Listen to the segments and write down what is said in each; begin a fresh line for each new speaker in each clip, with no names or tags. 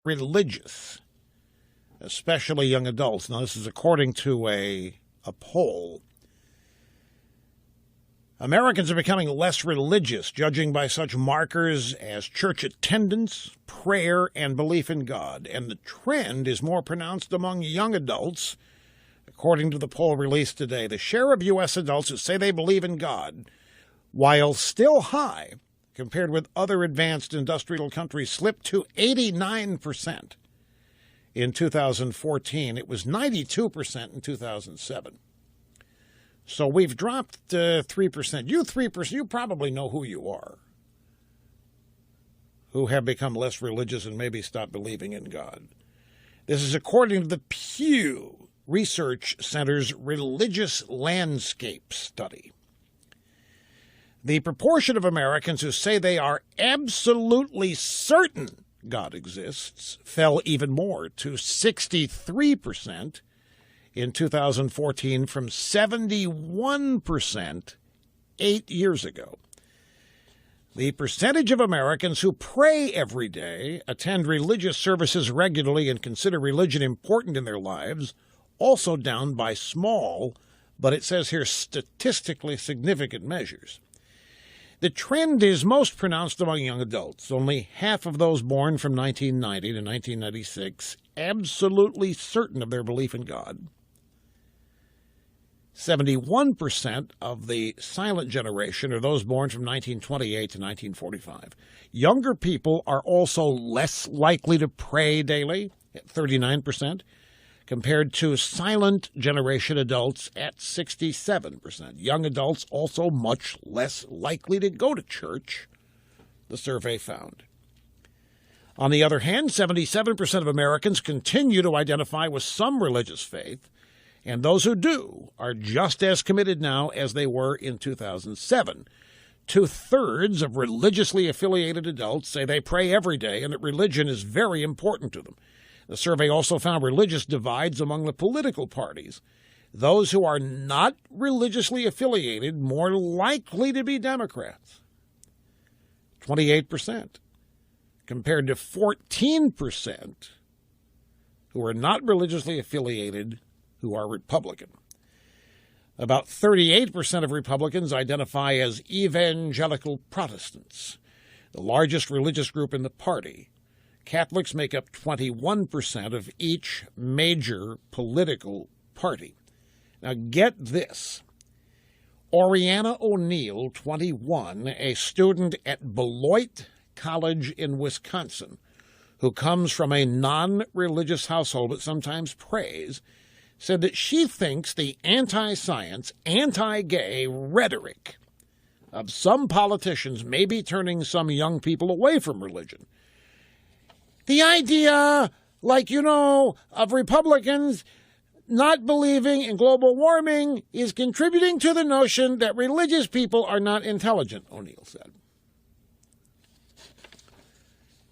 religious, especially young adults. Now, this is according to a poll. Americans are becoming less religious, judging by such markers as church attendance, prayer, and belief in God. And the trend is more pronounced among young adults. According to the poll released today, the share of U.S. adults who say they believe in God, while still high compared with other advanced industrial countries, slipped to 89% in 2014. It was 92% in 2007. So we've dropped 3%. You 3%, you probably know who you are, who have become less religious and maybe stopped believing in God. This is according to the Pew Research Center's Religious Landscape Study. The proportion of Americans who say they are absolutely certain God exists fell even more to 63% in 2014 from 71% 8 years ago. The percentage of Americans who pray every day, attend religious services regularly, and consider religion important in their lives also down by small, but it says here statistically significant measures. The trend is most pronounced among young adults. Only half of those born from 1990 to 1996 absolutely certain of their belief in God. 71% of the silent generation are those born from 1928 to 1945. Younger people are also less likely to pray daily, at 39%, compared to silent generation adults at 67%. Young adults also much less likely to go to church, the survey found. On the other hand, 77% of Americans continue to identify with some religious faith, and those who do are just as committed now as they were in 2007. 2/3 of religiously affiliated adults say they pray every day and that religion is very important to them. The survey also found religious divides among the political parties. Those who are not religiously affiliated more likely to be Democrats, 28%, compared to 14% who are not religiously affiliated who are Republican. About 38% of Republicans identify as evangelical Protestants, the largest religious group in the party. Catholics make up 21% of each major political party. Now get this. Oriana O'Neill, 21, a student at Beloit College in Wisconsin, who comes from a non-religious household but sometimes prays, said that she thinks the anti-science, anti-gay rhetoric of some politicians may be turning some young people away from religion. The idea, of Republicans not believing in global warming is contributing to the notion that religious people are not intelligent, O'Neill said.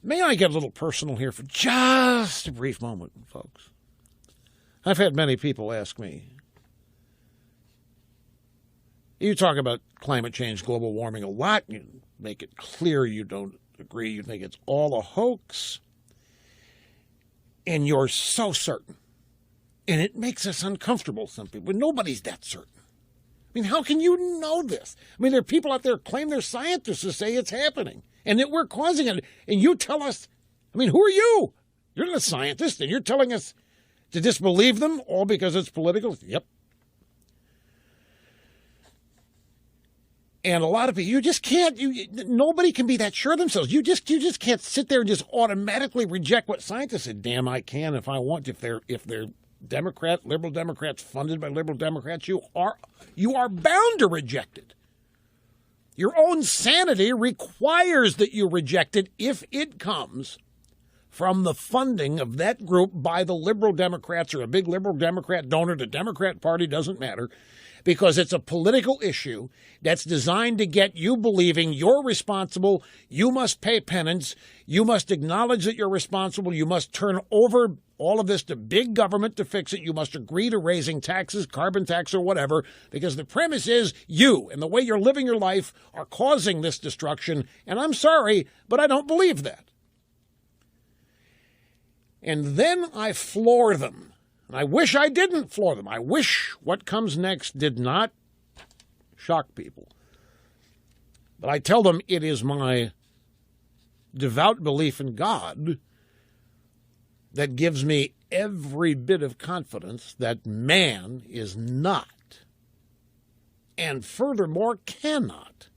May I get a little personal here for just a brief moment, folks? I've had many people ask me, you talk about climate change, global warming a lot, you make it clear you don't agree, you think it's all a hoax, and you're so certain. And it makes us uncomfortable, some people. But nobody's that certain. I mean, how can you know this? I mean, there are people out there who claim they're scientists who say it's happening and that we're causing it. And you tell us, who are you? You're not a scientist, and you're telling us to disbelieve them all because it's political? Yep. And a lot of people, you just can't, nobody can be that sure of themselves. You just can't sit there and just automatically reject what scientists say. Damn, I can if I want. If they're liberal Democrats funded by liberal Democrats, you are bound to reject it. Your own sanity requires that you reject it if it comes from the funding of that group by the liberal Democrats or a big liberal Democrat donor. The Democrat Party doesn't matter, because it's a political issue that's designed to get you believing you're responsible, you must pay penance, you must acknowledge that you're responsible, you must turn over all of this to big government to fix it, you must agree to raising taxes, carbon tax or whatever, because the premise is you and the way you're living your life are causing this destruction, and I'm sorry, but I don't believe that. And then I floor them. And I wish I didn't floor them. I wish what comes next did not shock people. But I tell them it is my devout belief in God that gives me every bit of confidence that man is not, and furthermore cannot,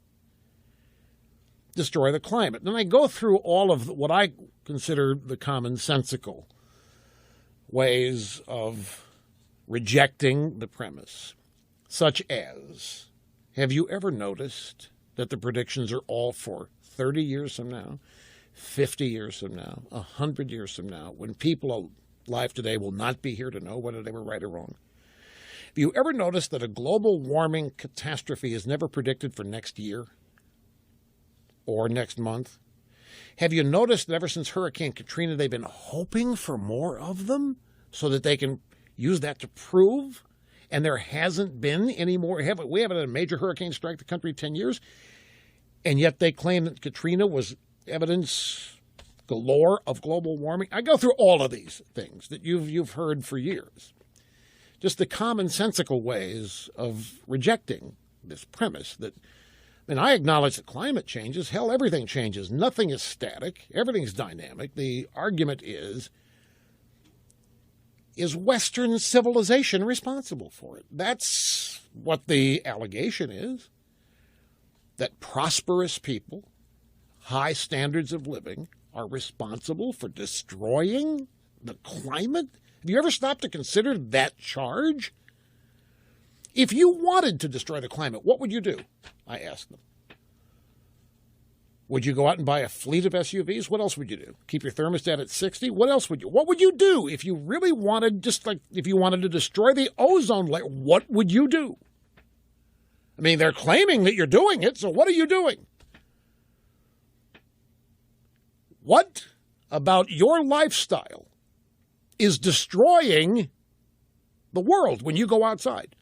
destroy the climate. And I go through all of what I consider the commonsensical ways of rejecting the premise, such as, have you ever noticed that the predictions are all for 30 years from now, 50 years from now, 100 years from now, when people alive today will not be here to know whether they were right or wrong? Have you ever noticed that a global warming catastrophe is never predicted for next year or next month? Have you noticed that ever since Hurricane Katrina, they've been hoping for more of them so that they can use that to prove? And there hasn't been any more. We haven't had a major hurricane strike the country in 10 years. And yet they claim that Katrina was evidence galore of global warming. I go through all of these things that you've heard for years. Just the commonsensical ways of rejecting this premise that, I acknowledge that climate changes. Hell, everything changes. Nothing is static. Everything's dynamic. The argument is Western civilization responsible for it? That's what the allegation is, that prosperous people, high standards of living, are responsible for destroying the climate? Have you ever stopped to consider that charge? If you wanted to destroy the climate, what would you do? I asked them. Would you go out and buy a fleet of SUVs? What else would you do? Keep your thermostat at 60? What else would you? What would you do if you really wanted, just like if you wanted to destroy the ozone layer? What would you do? They're claiming that you're doing it, so what are you doing? What about your lifestyle is destroying the world when you go outside?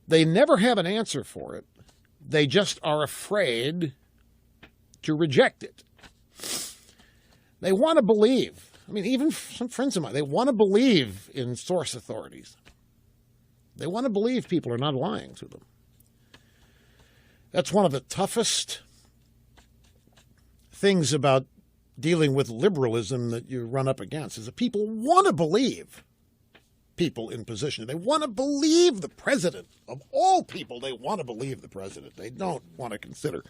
They never have an answer for it. They just are afraid to reject it. They want to believe. Even some friends of mine, they want to believe in source authorities. They want to believe people are not lying to them. That's one of the toughest things about dealing with liberalism that you run up against, is that people want to believe people in position. They want to believe the president. Of all people, they want to believe the president. They don't want to consider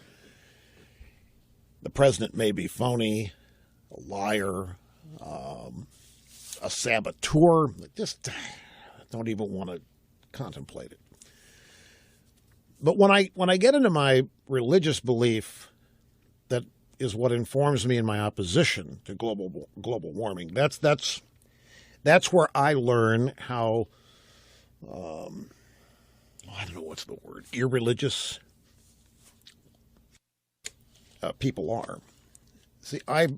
the president may be phony, a liar, a saboteur. They just don't even want to contemplate it. But when I get into my religious belief, that is what informs me in my opposition to global warming. That's where I learn how, I don't know what's the word, irreligious people are. See, if I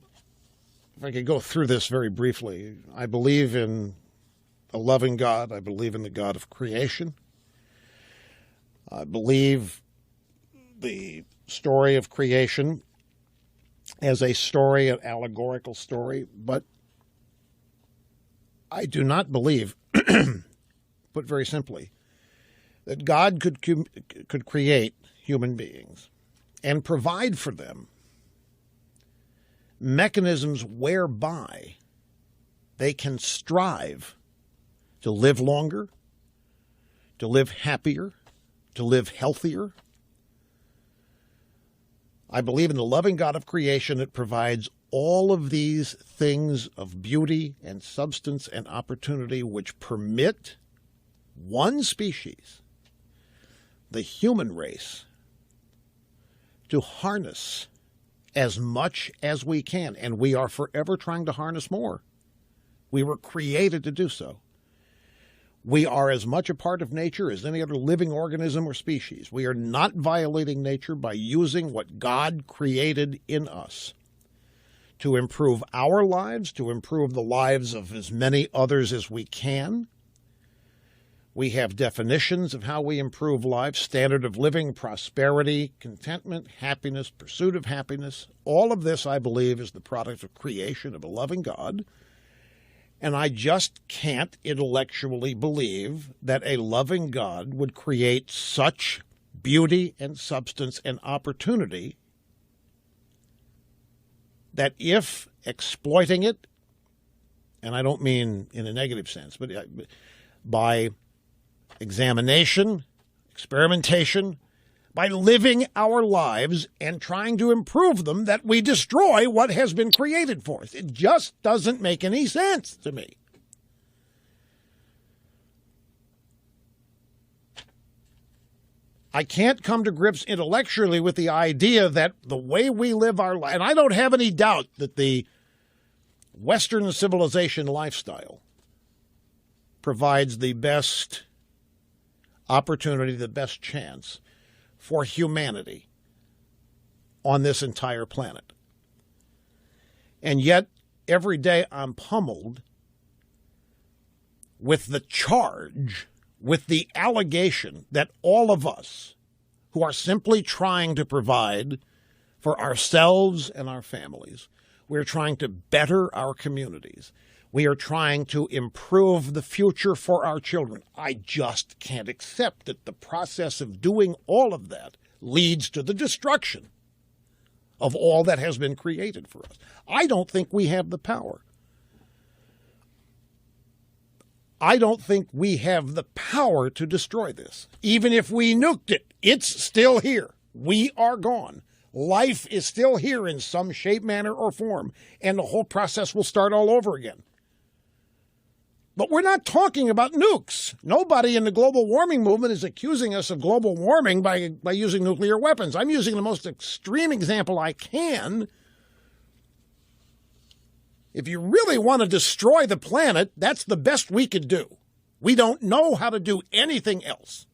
could go through this very briefly, I believe in a loving God. I believe in the God of creation. I believe the story of creation as a story, an allegorical story, but I do not believe, put very simply, that God could create human beings and provide for them mechanisms whereby they can strive to live longer, to live happier, to live healthier. I believe in the loving God of creation that provides all of these things of beauty and substance and opportunity which permit one species, the human race, to harness as much as we can. And we are forever trying to harness more. We were created to do so. We are as much a part of nature as any other living organism or species. We are not violating nature by using what God created in us to improve our lives, to improve the lives of as many others as we can. We have definitions of how we improve life, standard of living, prosperity, contentment, happiness, pursuit of happiness. All of this, I believe, is the product of creation of a loving God. And I just can't intellectually believe that a loving God would create such beauty and substance and opportunity that if exploiting it, and I don't mean in a negative sense, but by examination, experimentation, by living our lives and trying to improve them, that we destroy what has been created for us. It just doesn't make any sense to me. I can't come to grips intellectually with the idea that the way we live our life, and I don't have any doubt that the Western civilization lifestyle provides the best opportunity, the best chance for humanity on this entire planet. And yet, every day I'm pummeled with the charge, with the allegation that all of us who are simply trying to provide for ourselves and our families, we're trying to better our communities, we are trying to improve the future for our children. I just can't accept that the process of doing all of that leads to the destruction of all that has been created for us. I don't think we have the power. I don't think we have the power to destroy this. Even if we nuked it, it's still here. We are gone. Life is still here in some shape, manner, or form, and the whole process will start all over again. But we're not talking about nukes. Nobody in the global warming movement is accusing us of global warming by using nuclear weapons. I'm using the most extreme example I can. If you really want to destroy the planet, that's the best we could do. We don't know how to do anything else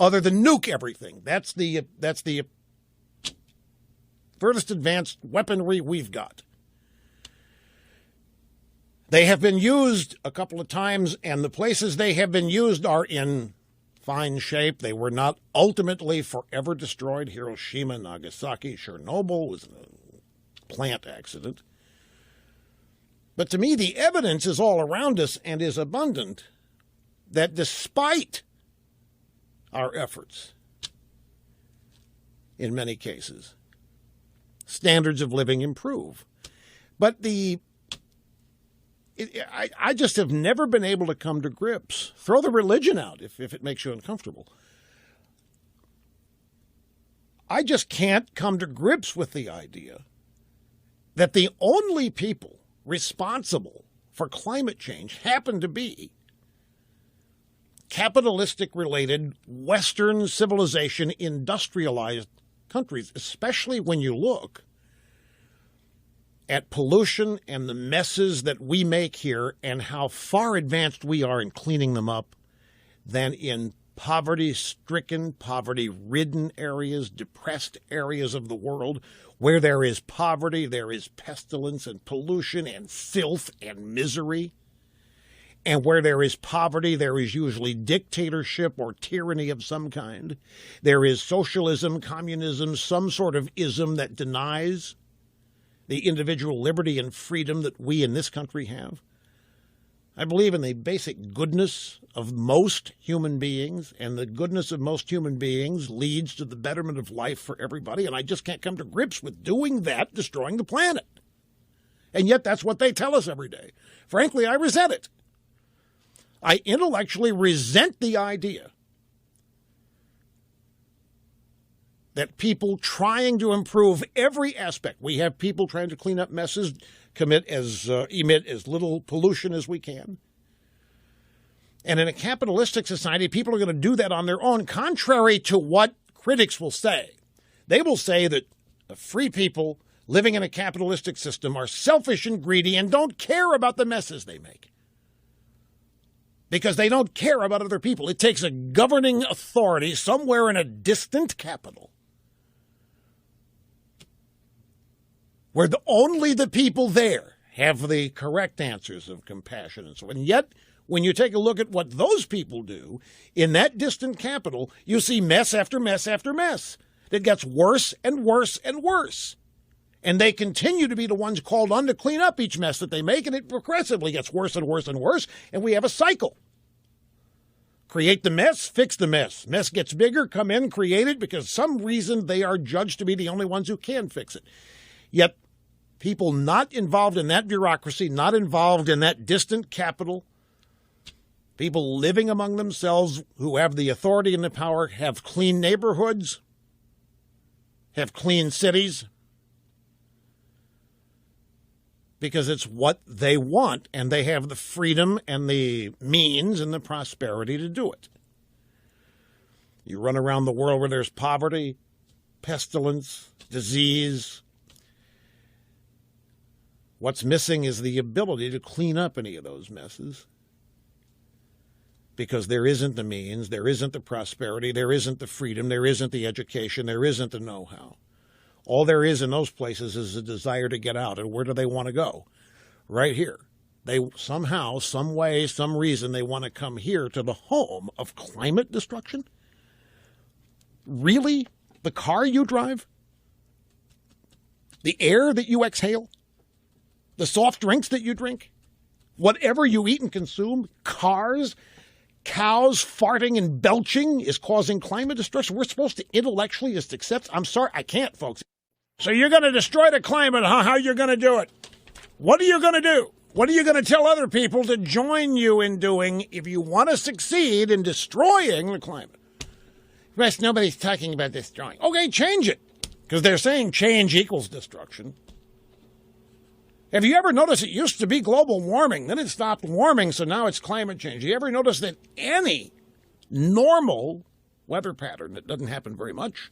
other than nuke everything. That's the furthest advanced weaponry we've got. They have been used a couple of times, and the places they have been used are in fine shape. They were not ultimately forever destroyed. Hiroshima, Nagasaki, Chernobyl was a plant accident. But to me, the evidence is all around us and is abundant that despite our efforts, in many cases, standards of living improve. But I just have never been able to come to grips. Throw the religion out if it makes you uncomfortable. I just can't come to grips with the idea that the only people responsible for climate change happen to be capitalistic-related, Western civilization, industrialized countries, especially when you look at pollution and the messes that we make here and how far advanced we are in cleaning them up than in poverty-stricken, poverty-ridden areas, depressed areas of the world. Where there is poverty, there is pestilence and pollution and filth and misery. And where there is poverty, there is usually dictatorship or tyranny of some kind. There is socialism, communism, some sort of ism that denies the individual liberty and freedom that we in this country have. I believe in the basic goodness of most human beings, and the goodness of most human beings leads to the betterment of life for everybody, and I just can't come to grips with doing that, destroying the planet. And yet that's what they tell us every day. Frankly, I resent it. I intellectually resent the idea that people trying to improve every aspect, we have people trying to clean up messes, emit as little pollution as we can. And in a capitalistic society, people are going to do that on their own, contrary to what critics will say. They will say that the free people living in a capitalistic system are selfish and greedy and don't care about the messes they make, because they don't care about other people. It takes a governing authority somewhere in a distant capital where only the people there have the correct answers of compassion and so on. And yet when you take a look at what those people do in that distant capital, you see mess after mess after mess. It gets worse and worse and worse. And they continue to be the ones called on to clean up each mess that they make, and it progressively gets worse and worse and worse, and we have a cycle. Create the mess, fix the mess. Mess gets bigger, come in, create it, because some reason they are judged to be the only ones who can fix it. Yet people not involved in that bureaucracy, not involved in that distant capital, people living among themselves who have the authority and the power, have clean neighborhoods, have clean cities, because it's what they want, and they have the freedom and the means and the prosperity to do it. You run around the world where there's poverty, pestilence, disease. What's missing is the ability to clean up any of those messes, because there isn't the means, there isn't the prosperity, there isn't the freedom, there isn't the education, there isn't the know-how. All there is in those places is a desire to get out. And where do they want to go? Right here. They somehow, some way, some reason, they want to come here to the home of climate destruction? Really? The car you drive? The air that you exhale? The soft drinks that you drink? Whatever you eat and consume? Cars? Cows farting and belching is causing climate destruction? We're supposed to intellectually just accept? I'm sorry, I can't, folks. So you're going to destroy the climate, huh? How are you going to do it? What are you going to do? What are you going to tell other people to join you in doing if you want to succeed in destroying the climate? Rest, nobody's talking about destroying. Okay, change it. Because they're saying change equals destruction. Have you ever noticed it used to be global warming, then it stopped warming, so now it's climate change? You ever notice that any normal weather pattern that doesn't happen very much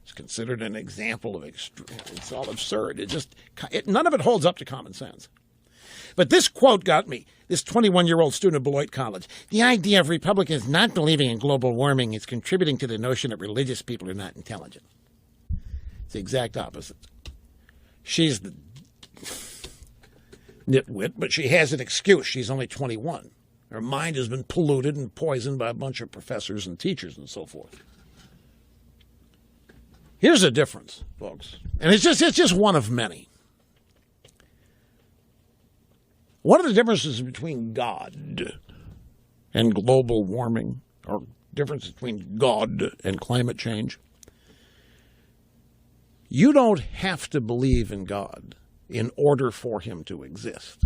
is considered an example of extreme? It's all absurd. None of it holds up to common sense. But this quote got me. This 21-year-old student of Beloit College. The idea of Republicans not believing in global warming is contributing to the notion that religious people are not intelligent. It's the exact opposite. She's the nitwit, but she has an excuse. She's only 21. Her mind has been polluted and poisoned by a bunch of professors and teachers and so forth. Here's the difference, folks. And it's just one of many. One of the differences between God and global warming, or difference between God and climate change, you don't have to believe in God in order for him to exist.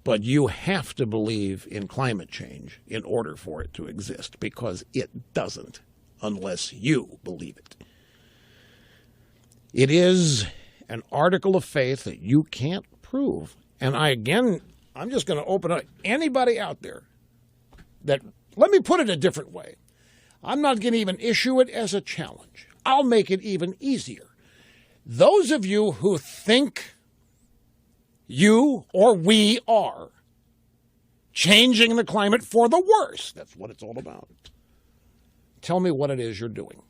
But you have to believe in climate change in order for it to exist, because it doesn't unless you believe it. It is an article of faith that you can't prove. And I'm just going to open up anybody out there that, let me put it a different way. I'm not going to even issue it as a challenge. I'll make it even easier. Those of you who think you or we are changing the climate for the worse, that's what it's all about. Tell me what it is you're doing.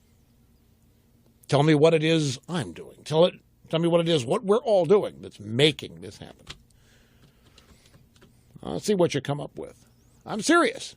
Tell me what it is I'm doing. Tell me what it is, what we're all doing that's making this happen. I'll see what you come up with. I'm serious.